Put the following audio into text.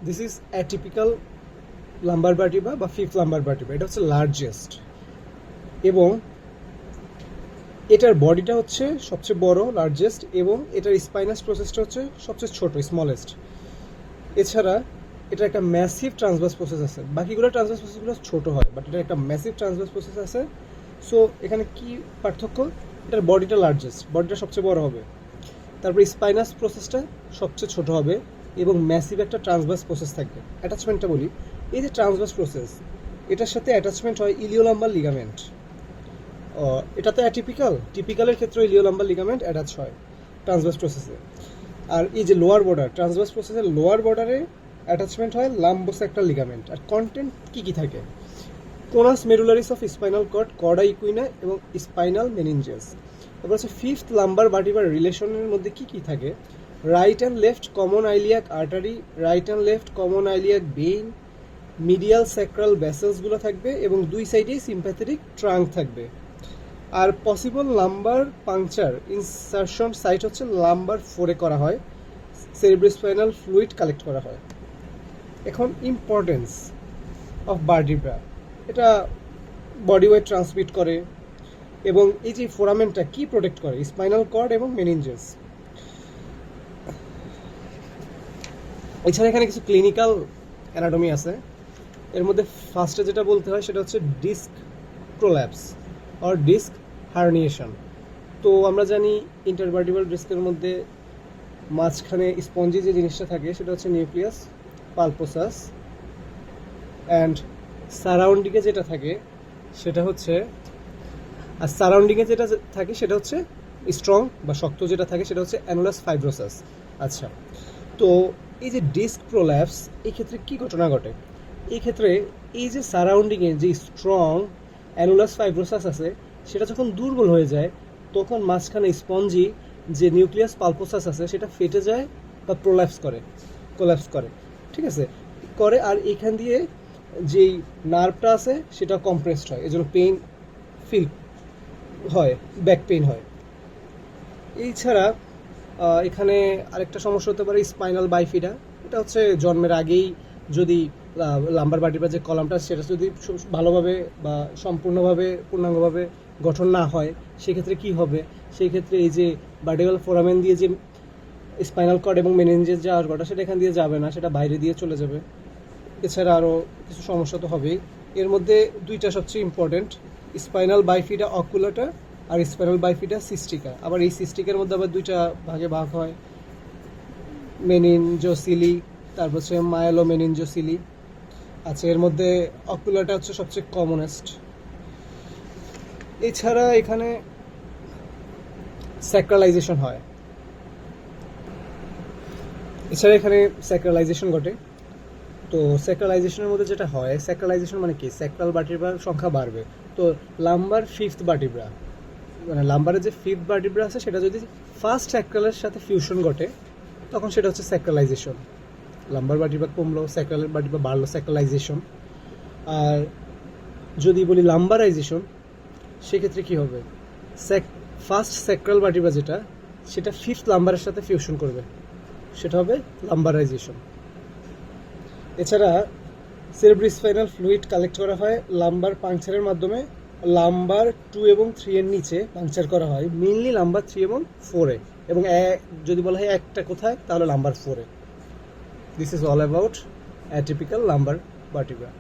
This is atypical lumbar vertebra বা fifth lumber vertebra. এটা হচ্ছে লার্জেস্ট এবং এটার বডিটা হচ্ছে সবচেয়ে বড়, লার্জেস্ট, এবং এটার স্পাইনাস প্রসেসটা হচ্ছে সবচেয়ে ছোট, স্মলেস্ট। এছাড়া এটা একটা ম্যাসিভ ট্রান্সভার্স প্রসেস আছে। বাকিগুলো ট্রান্সভার্স প্রসেসগুলো ছোট হয়, বাট এটা একটা ম্যাসিভ ট্রান্সভার্স প্রসেস আছে। সো এখানে কি পার্থক্য? এটার বডিটা লার্জেস্ট, বডিটা সবচেয়ে বড় হবে, তারপরে স্পাইনাস প্রসেসটা সবচেয়ে ছোট হবে এবং ম্যাসিভ একটা ট্রান্সভার্স প্রসেস থাকবে। অ্যাটাচমেন্টটা বলি, এই যে ট্রান্সভার্স প্রসেস, এটার সাথে অ্যাটাচমেন্ট হয় ইলিওলাম্বার লিগামেন্ট। এটা তো অ্যাটিপিক্যাল, টিপিক্যালের ক্ষেত্রে ইলিওলাম্বার লিগামেন্ট অ্যাটাচ হয় ট্রান্সভার্স প্রসেসে। আর এই যে লোয়ার বর্ডার, ট্রান্সভার্স প্রসেসের লোয়ার বর্ডারে অ্যাটাচমেন্ট হয় লাম্বোসেক্টাল লিগামেন্ট। আর কন্টেন্ট কী কী থাকে? Conus medullaris of spinal cord, cauda equina এবং স্পাইনাল মেনিনজিয়াস। তারপর হচ্ছে ফিফথ লাম্বার ভার্টিব্রার রিলেশনের মধ্যে কী কী থাকে? Right and left common iliac artery, right and left common iliac vein, medial sacral ভেসেলসগুলো থাকবে এবং দুই সাইডেই সিম্প্যাথেটিক ট্রাঙ্ক থাকবে। আর possible lumbar puncture insertion site হচ্ছে লাম্বার 4-এ করা হয়, সেরিব্রোস্পাইনাল ফ্লুইড কালেক্ট করা হয়। এখন ইম্পর্টেন্স অফ ভার্টিব্রা, এটা বডি ওয়েট ট্রান্সমিট করে এবং এই যে ফোরামেনটা কি প্রোটেক্ট করে? স্পাইনাল কর্ড এবং মেনিনজাস। এছাড়া এখানে কিছু ক্লিনিক্যাল অ্যানাটমি আছে। এর মধ্যে ফার্স্টে যেটা বলতে হয় সেটা হচ্ছে disc prolapse or disc herniation. তো আমরা জানি ইন্টারভার্টিব্রাল ডিস্কের মধ্যে মাঝখানে স্পঞ্জি যে জিনিসটা থাকে সেটা হচ্ছে নিউক্লিয়াস পালপোসাস, অ্যান্ড সারাউন্ডিংয়ে যেটা থাকে সেটা হচ্ছে, আর সারাউন্ডিংয়ে যেটা থাকে সেটা হচ্ছে স্ট্রং বা শক্ত যেটা থাকে সেটা হচ্ছে অ্যানুলাস ফাইব্রোসাস। আচ্ছা, তো এই যে ডিস্ক প্রোল্যাপস, এই ক্ষেত্রে কী ঘটনা ঘটে? এই ক্ষেত্রে এই যে সারাউন্ডিংয়ে যে স্ট্রং অ্যানুলাস ফাইব্রোসাস আছে সেটা যখন দুর্বল হয়ে যায়, তখন মাঝখানে স্পঞ্জি যে নিউক্লিয়াস পালপোসাস আছে সেটা ফেটে যায় বা কোল্যাপস করে, ঠিক আছে, করে। আর এখান দিয়ে যেই নার্ভটা আছে সেটা কম্প্রেসড হয়, এজন্য পেইন ফিল হয়, ব্যাক পেইন হয়। এছাড়া এখানে আরেকটা সমস্যা হতে পারে স্পাইনাল বাইফিডা। এটা হচ্ছে জন্মের আগেই যদি লাম্বার ভার্টিব্রা যে কলামটা সেটা যদি ভালোভাবে বা সম্পূর্ণভাবে পূর্ণাঙ্গভাবে গঠন না হয়, সেক্ষেত্রে কি হবে? সেই ক্ষেত্রে এই যে ভার্টিব্রাল ফোরামেন দিয়ে যে স্পাইনাল কর্ড এবং মেনিনজেস যাওয়ার কথা সেটা এখান দিয়ে যাবে না, সেটা বাইরে দিয়ে চলে যাবে। এছাড়া আরও কিছু সমস্যা তো হবেই। এর মধ্যে দুইটা সবচেয়ে ইম্পর্টেন্ট, স্পাইনাল বাইফিডা অকুলাটা আর স্পাইনাল বাইফিডা সিস্টিকা। আবার এই সিস্টিকার মধ্যে আবার দুইটা ভাগে ভাগ হয়, মেনিনজোসিলি, তারপর হচ্ছে মায়ালো মেনিনজোসিলি। আচ্ছা, এর মধ্যে অকুলাটা হচ্ছে সবচেয়ে কমনেস্ট। এছাড়া এখানে স্যাক্রালাইজেশন হয়, ঘটে। তো স্যাক্রালাইজেশনের মধ্যে যেটা হয়, স্যাক্রালাইজেশন মানে কি? স্যাক্রাল ভার্টিব্রার সংখ্যা বাড়বে। তো লাম্বার ফিফথ ভার্টিব্রা, মানে লাম্বারের যে ফিফথ ভার্টিব্রা আছে সেটা যদি ফার্স্ট স্যাক্রালের সাথে ফিউশন ঘটে তখন সেটা হচ্ছে স্যাক্রালাইজেশন। লাম্বার ভার্টিব্রা কমলো, স্যাক্রাল ভার্টিব্রা বাড়লো, স্যাক্রালাইজেশন। আর যদি বলি লাম্বারাইজেশন, সেক্ষেত্রে কী হবে? ফার্স্ট স্যাক্রাল ভার্টিব্রা যেটা, সেটা ফিফথ লাম্বারের সাথে ফিউশন করবে, সেটা হবে লাম্বারাইজেশন। এছাড়া সেরিব্রোস্পাইনাল ফ্লুইড কালেক্ট করা হয় লাম্বার পাংচারের মাধ্যমে। লাম্বার 2 এবং 3 এর নিচে পাংচার করা হয়, মেইনলি লাম্বার 3 এবং 4-এ, এবং যদি বলা হয় একটা কোথায়, তাহলে লাম্বার 4-এ। This is all about atypical lumbar vertebra.